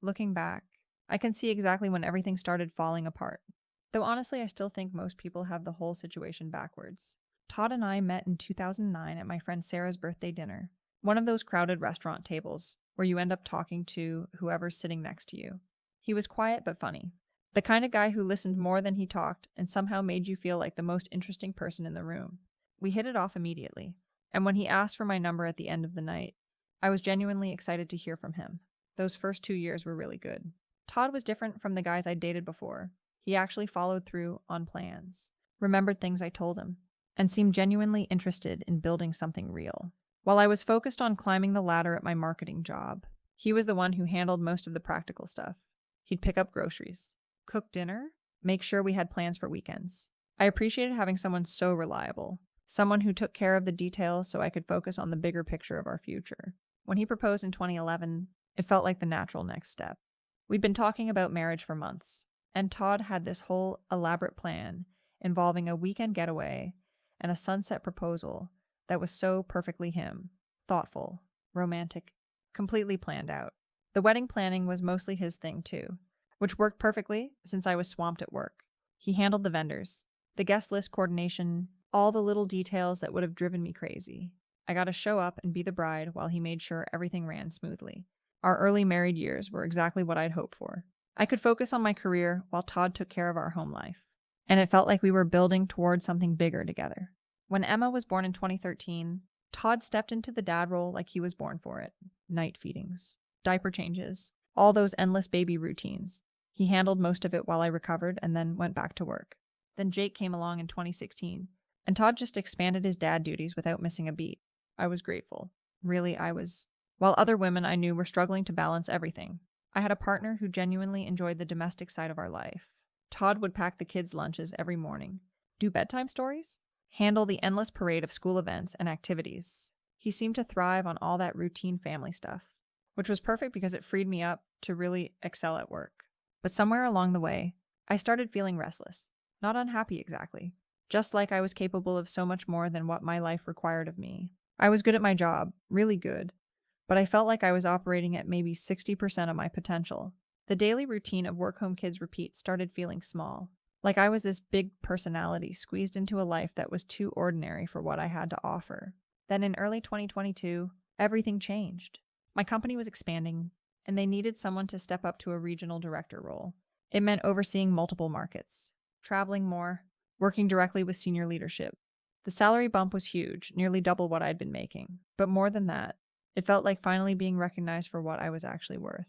Looking back, I can see exactly when everything started falling apart. Though honestly, I still think most people have the whole situation backwards. Todd and I met in 2009 at my friend Sarah's birthday dinner, one of those crowded restaurant tables where you end up talking to whoever's sitting next to you. He was quiet but funny, the kind of guy who listened more than he talked and somehow made you feel like the most interesting person in the room. We hit it off immediately, and when he asked for my number at the end of the night, I was genuinely excited to hear from him. Those first 2 years were really good. Todd was different from the guys I dated before. He actually followed through on plans, remembered things I told him, and seemed genuinely interested in building something real. While I was focused on climbing the ladder at my marketing job, he was the one who handled most of the practical stuff. He'd pick up groceries, cook dinner, make sure we had plans for weekends. I appreciated having someone so reliable, someone who took care of the details so I could focus on the bigger picture of our future. When he proposed in 2011, it felt like the natural next step. We'd been talking about marriage for months, and Todd had this whole elaborate plan involving a weekend getaway and a sunset proposal that was so perfectly him, thoughtful, romantic, completely planned out. The wedding planning was mostly his thing too, which worked perfectly since I was swamped at work. He handled the vendors, the guest list coordination, all the little details that would have driven me crazy. I got to show up and be the bride while he made sure everything ran smoothly. Our early married years were exactly what I'd hoped for. I could focus on my career while Todd took care of our home life, and it felt like we were building towards something bigger together. When Emma was born in 2013, Todd stepped into the dad role like he was born for it. Night feedings, diaper changes, all those endless baby routines. He handled most of it while I recovered and then went back to work. Then Jake came along in 2016, and Todd just expanded his dad duties without missing a beat. I was grateful. Really, I was. While other women I knew were struggling to balance everything, I had a partner who genuinely enjoyed the domestic side of our life. Todd would pack the kids' lunches every morning, do bedtime stories, handle the endless parade of school events and activities. He seemed to thrive on all that routine family stuff, which was perfect because it freed me up to really excel at work. But somewhere along the way, I started feeling restless, not unhappy exactly, just like I was capable of so much more than what my life required of me. I was good at my job, really good, but I felt like I was operating at maybe 60% of my potential. The daily routine of work-home-kids-repeat started feeling small, like I was this big personality squeezed into a life that was too ordinary for what I had to offer. Then in early 2022, everything changed. My company was expanding, and they needed someone to step up to a regional director role. It meant overseeing multiple markets, traveling more, working directly with senior leadership. The salary bump was huge, nearly double what I'd been making. But more than that, it felt like finally being recognized for what I was actually worth.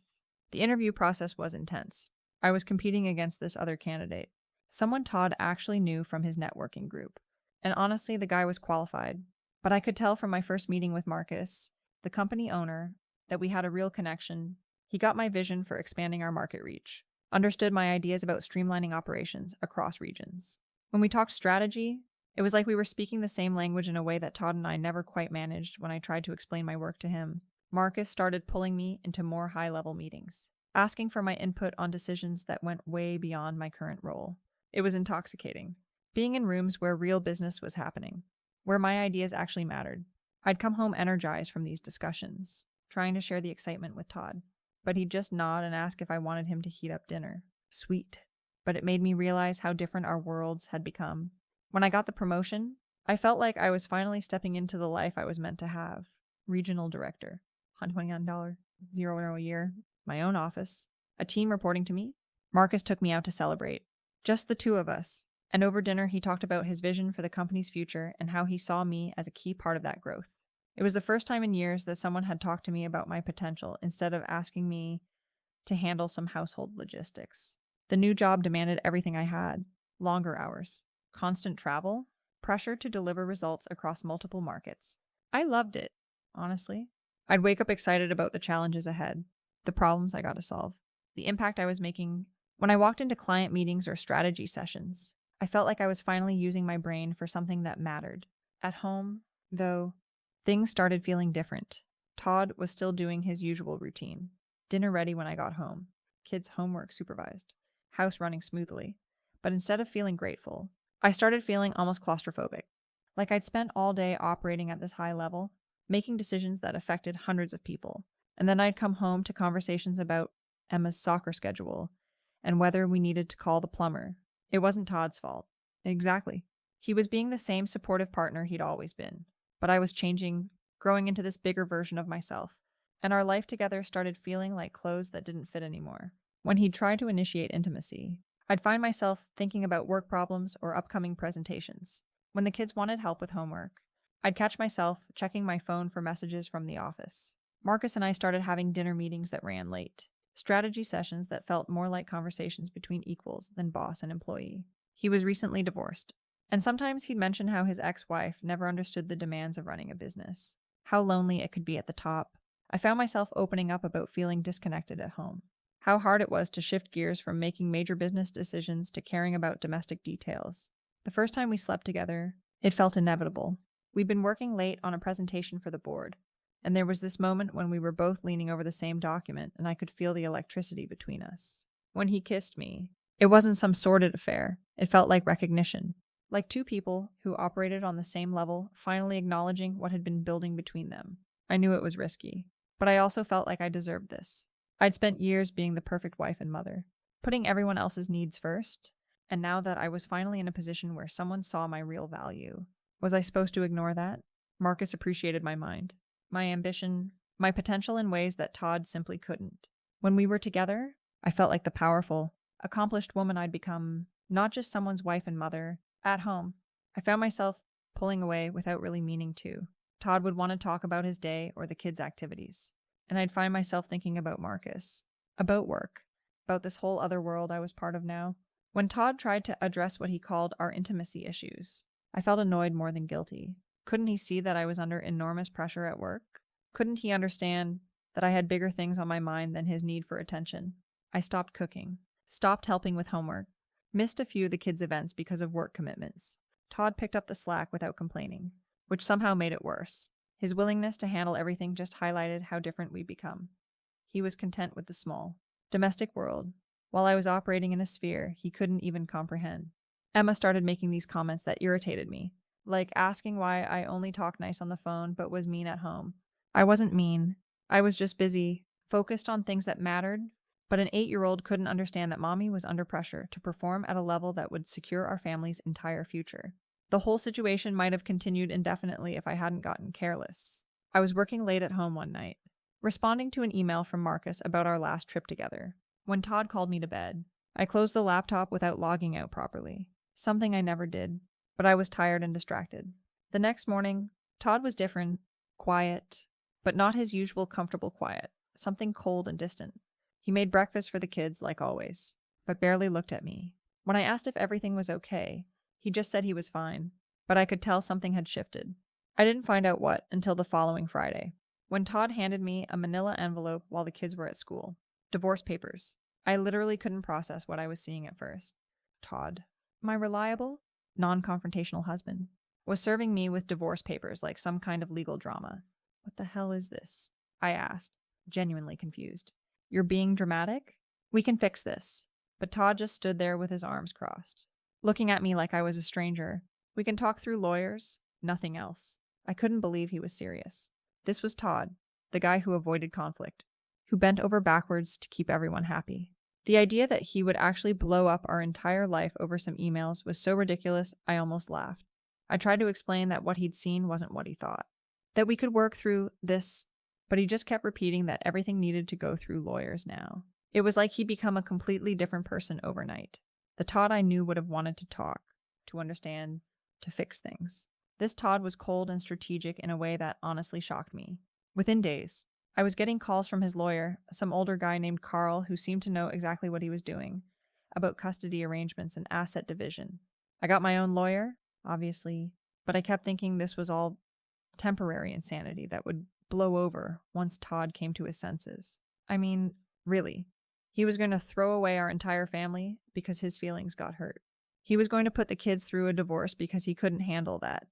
The interview process was intense. I was competing against this other candidate, someone Todd actually knew from his networking group. And honestly, the guy was qualified. But I could tell from my first meeting with Marcus, the company owner, that we had a real connection. He got my vision for expanding our market reach, understood my ideas about streamlining operations across regions. When we talked strategy, it was like we were speaking the same language in a way that Todd and I never quite managed when I tried to explain my work to him. Marcus started pulling me into more high-level meetings, asking for my input on decisions that went way beyond my current role. It was intoxicating, being in rooms where real business was happening, where my ideas actually mattered. I'd come home energized from these discussions, trying to share the excitement with Todd, but he'd just nod and ask if I wanted him to heat up dinner. Sweet. But it made me realize how different our worlds had become. When I got the promotion, I felt like I was finally stepping into the life I was meant to have. Regional director, $129, $0 a year, my own office, a team reporting to me. Marcus took me out to celebrate. Just the two of us. And over dinner, he talked about his vision for the company's future and how he saw me as a key part of that growth. It was the first time in years that someone had talked to me about my potential instead of asking me to handle some household logistics. The new job demanded everything I had: longer hours, constant travel, pressure to deliver results across multiple markets. I loved it, honestly. I'd wake up excited about the challenges ahead, the problems I got to solve, the impact I was making. When I walked into client meetings or strategy sessions, I felt like I was finally using my brain for something that mattered. At home, though, things started feeling different. Todd was still doing his usual routine. Dinner ready when I got home. Kids' homework supervised. House running smoothly. But instead of feeling grateful, I started feeling almost claustrophobic. Like I'd spent all day operating at this high level, making decisions that affected hundreds of people. And then I'd come home to conversations about Emma's soccer schedule and whether we needed to call the plumber. It wasn't Todd's fault. Exactly. He was being the same supportive partner he'd always been. But I was changing, growing into this bigger version of myself, and our life together started feeling like clothes that didn't fit anymore. When he'd try to initiate intimacy, I'd find myself thinking about work problems or upcoming presentations. When the kids wanted help with homework, I'd catch myself checking my phone for messages from the office. Marcus and I started having dinner meetings that ran late, strategy sessions that felt more like conversations between equals than boss and employee. He was recently divorced, and sometimes he'd mention how his ex-wife never understood the demands of running a business, how lonely it could be at the top. I found myself opening up about feeling disconnected at home, how hard it was to shift gears from making major business decisions to caring about domestic details. The first time we slept together, it felt inevitable. We'd been working late on a presentation for the board, and there was this moment when we were both leaning over the same document and I could feel the electricity between us. When he kissed me, it wasn't some sordid affair. It felt like recognition, like two people who operated on the same level finally acknowledging what had been building between them. I knew it was risky, but I also felt like I deserved this. I'd spent years being the perfect wife and mother, putting everyone else's needs first, and now that I was finally in a position where someone saw my real value, was I supposed to ignore that? Marcus appreciated my mind, my ambition, my potential in ways that Todd simply couldn't. When we were together, I felt like the powerful, accomplished woman I'd become, not just someone's wife and mother. At home, I found myself pulling away without really meaning to. Todd would want to talk about his day or the kids' activities, and I'd find myself thinking about Marcus, about work, about this whole other world I was part of now. When Todd tried to address what he called our intimacy issues, I felt annoyed more than guilty. Couldn't he see that I was under enormous pressure at work? Couldn't he understand that I had bigger things on my mind than his need for attention? I stopped cooking, stopped helping with homework, missed a few of the kids' events because of work commitments. Todd picked up the slack without complaining, which somehow made it worse. His willingness to handle everything just highlighted how different we'd become. He was content with the small, domestic world, while I was operating in a sphere he couldn't even comprehend. Emma started making these comments that irritated me, like asking why I only talked nice on the phone but was mean at home. I wasn't mean. I was just busy, focused on things that mattered, but an 8-year-old couldn't understand that mommy was under pressure to perform at a level that would secure our family's entire future. The whole situation might have continued indefinitely if I hadn't gotten careless. I was working late at home one night, responding to an email from Marcus about our last trip together. When Todd called me to bed, I closed the laptop without logging out properly, something I never did, but I was tired and distracted. The next morning, Todd was different, quiet, but not his usual comfortable quiet, something cold and distant. He made breakfast for the kids like always, but barely looked at me. When I asked if everything was okay, he just said he was fine, but I could tell something had shifted. I didn't find out what until the following Friday, when Todd handed me a manila envelope while the kids were at school. Divorce papers. I literally couldn't process what I was seeing at first. Todd, my reliable, non-confrontational husband, was serving me with divorce papers like some kind of legal drama. What the hell is this? I asked, genuinely confused. You're being dramatic? We can fix this. But Todd just stood there with his arms crossed, looking at me like I was a stranger. We can talk through lawyers, nothing else. I couldn't believe he was serious. This was Todd, the guy who avoided conflict, who bent over backwards to keep everyone happy. The idea that he would actually blow up our entire life over some emails was so ridiculous I almost laughed. I tried to explain that what he'd seen wasn't what he thought, that we could work through this, but he just kept repeating that everything needed to go through lawyers now. It was like he'd become a completely different person overnight. The Todd I knew would have wanted to talk, to understand, to fix things. This Todd was cold and strategic in a way that honestly shocked me. Within days, I was getting calls from his lawyer, some older guy named Carl who seemed to know exactly what he was doing, about custody arrangements and asset division. I got my own lawyer, obviously, but I kept thinking this was all temporary insanity that would blow over once Todd came to his senses. I mean, really. He was going to throw away our entire family because his feelings got hurt. He was going to put the kids through a divorce because he couldn't handle that.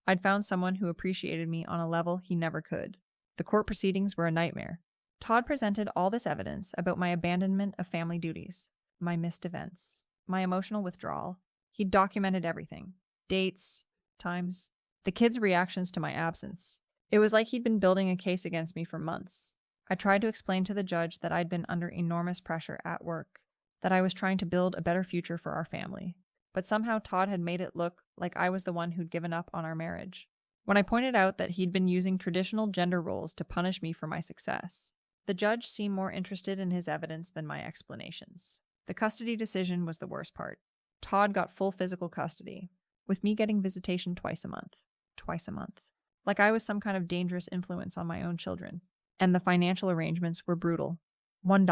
I'd found someone who appreciated me on a level he never could. The court proceedings were a nightmare. Todd presented all this evidence about my abandonment of family duties, my missed events, my emotional withdrawal. He'd documented everything. Dates, times, the kids' reactions to my absence. It was like he'd been building a case against me for months. I tried to explain to the judge that I'd been under enormous pressure at work, that I was trying to build a better future for our family. But somehow Todd had made it look like I was the one who'd given up on our marriage. When I pointed out that he'd been using traditional gender roles to punish me for my success, the judge seemed more interested in his evidence than my explanations. The custody decision was the worst part. Todd got full physical custody, with me getting visitation twice a month. Twice a month. Like I was some kind of dangerous influence on my own children. And the financial arrangements were brutal. $1,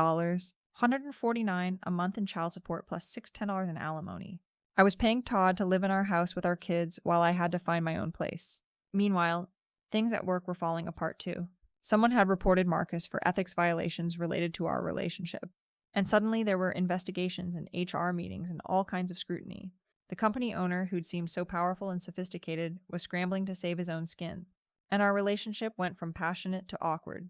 $149 a month in child support plus $610 in alimony. I was paying Todd to live in our house with our kids while I had to find my own place. Meanwhile, things at work were falling apart too. Someone had reported Marcus for ethics violations related to our relationship. And suddenly there were investigations and HR meetings and all kinds of scrutiny. The company owner, who'd seemed so powerful and sophisticated, was scrambling to save his own skin. And our relationship went from passionate to awkward,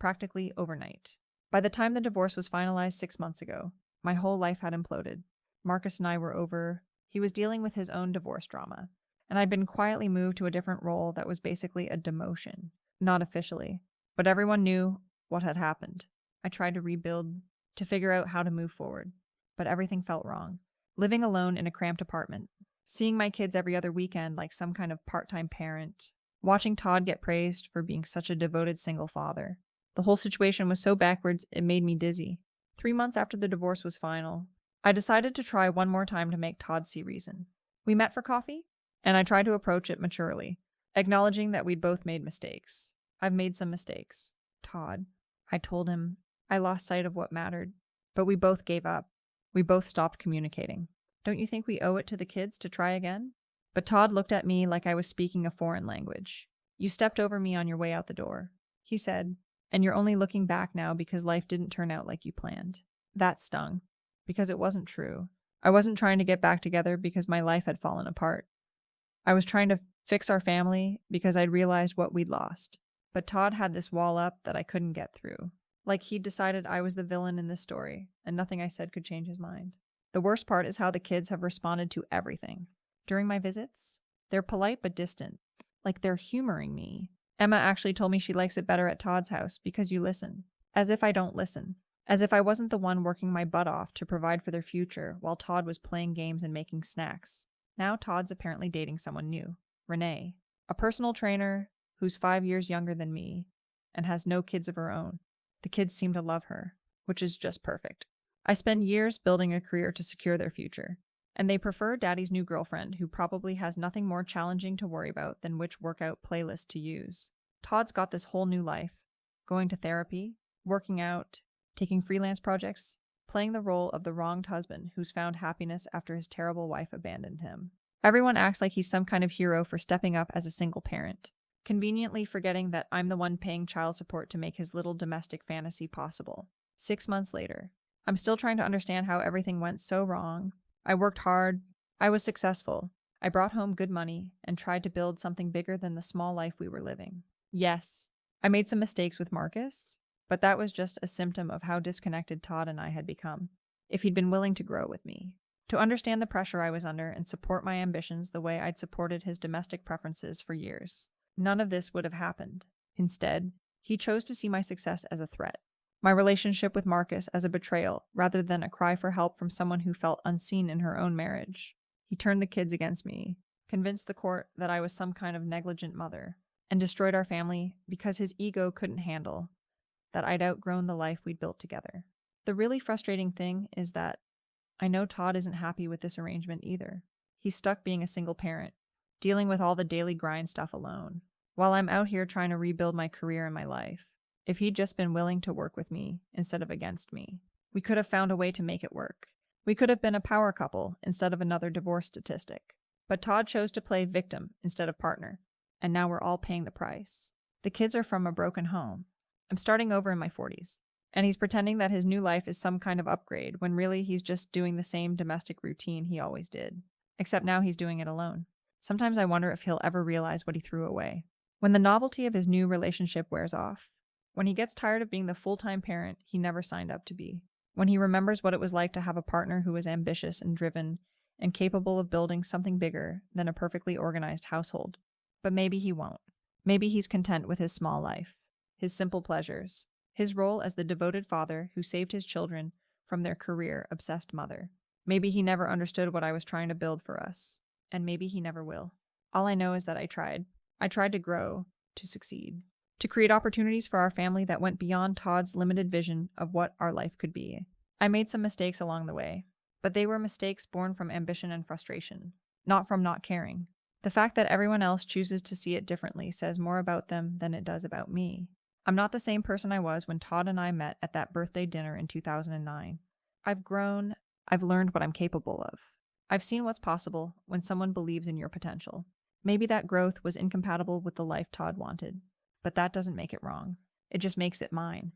practically overnight. By the time the divorce was finalized 6 months ago, my whole life had imploded. Marcus and I were over. He was dealing with his own divorce drama. And I'd been quietly moved to a different role that was basically a demotion. Not officially, but everyone knew what had happened. I tried to rebuild, to figure out how to move forward, but everything felt wrong. Living alone in a cramped apartment, seeing my kids every other weekend like some kind of part-time parent, watching Todd get praised for being such a devoted single father. The whole situation was so backwards it made me dizzy. 3 months after the divorce was final, I decided to try one more time to make Todd see reason. We met for coffee, and I tried to approach it maturely, acknowledging that we'd both made mistakes. I've made some mistakes. Todd, I told him, I lost sight of what mattered, but we both gave up. We both stopped communicating. Don't you think we owe it to the kids to try again? But Todd looked at me like I was speaking a foreign language. You stepped over me on your way out the door, he said, and you're only looking back now because life didn't turn out like you planned. That stung, because it wasn't true. I wasn't trying to get back together because my life had fallen apart. I was trying to fix our family because I'd realized what we'd lost. But Todd had this wall up that I couldn't get through. Like he'd decided I was the villain in this story, and nothing I said could change his mind. The worst part is how the kids have responded to everything. During my visits, they're polite but distant, like they're humoring me. Emma actually told me she likes it better at Todd's house because you listen. As if I don't listen. As if I wasn't the one working my butt off to provide for their future while Todd was playing games and making snacks. Now Todd's apparently dating someone new, Renee, a personal trainer who's 5 years younger than me and has no kids of her own. The kids seem to love her, which is just perfect. I spend years building a career to secure their future, and they prefer daddy's new girlfriend who probably has nothing more challenging to worry about than which workout playlist to use. Todd's got this whole new life, going to therapy, working out, taking freelance projects, playing the role of the wronged husband who's found happiness after his terrible wife abandoned him. Everyone acts like he's some kind of hero for stepping up as a single parent, conveniently forgetting that I'm the one paying child support to make his little domestic fantasy possible. 6 months later, I'm still trying to understand how everything went so wrong. I worked hard. I was successful. I brought home good money and tried to build something bigger than the small life we were living. Yes, I made some mistakes with Marcus, but that was just a symptom of how disconnected Todd and I had become. If he'd been willing to grow with me, to understand the pressure I was under and support my ambitions the way I'd supported his domestic preferences for years, none of this would have happened. Instead, he chose to see my success as a threat, my relationship with Marcus as a betrayal rather than a cry for help from someone who felt unseen in her own marriage. He turned the kids against me, convinced the court that I was some kind of negligent mother, and destroyed our family because his ego couldn't handle that I'd outgrown the life we'd built together. The really frustrating thing is that I know Todd isn't happy with this arrangement either. He's stuck being a single parent, dealing with all the daily grind stuff alone, while I'm out here trying to rebuild my career and my life. If he'd just been willing to work with me instead of against me, we could have found a way to make it work. We could have been a power couple instead of another divorce statistic. But Todd chose to play victim instead of partner, and now we're all paying the price. The kids are from a broken home. I'm starting over in my 40s, and he's pretending that his new life is some kind of upgrade when really he's just doing the same domestic routine he always did. Except now he's doing it alone. Sometimes I wonder if he'll ever realize what he threw away. When the novelty of his new relationship wears off, when he gets tired of being the full-time parent he never signed up to be, when he remembers what it was like to have a partner who was ambitious and driven and capable of building something bigger than a perfectly organized household. But maybe he won't. Maybe he's content with his small life, his simple pleasures, His role as the devoted father who saved his children from their career-obsessed mother. Maybe he never understood what I was trying to build for us, and maybe he never will. All I know is that I tried. I tried to grow, to succeed, to create opportunities for our family that went beyond Todd's limited vision of what our life could be. I made some mistakes along the way, but they were mistakes born from ambition and frustration, not from not caring. The fact that everyone else chooses to see it differently says more about them than it does about me. I'm not the same person I was when Todd and I met at that birthday dinner in 2009. I've grown, I've learned what I'm capable of. I've seen what's possible when someone believes in your potential. Maybe that growth was incompatible with the life Todd wanted, but that doesn't make it wrong. It just makes it mine.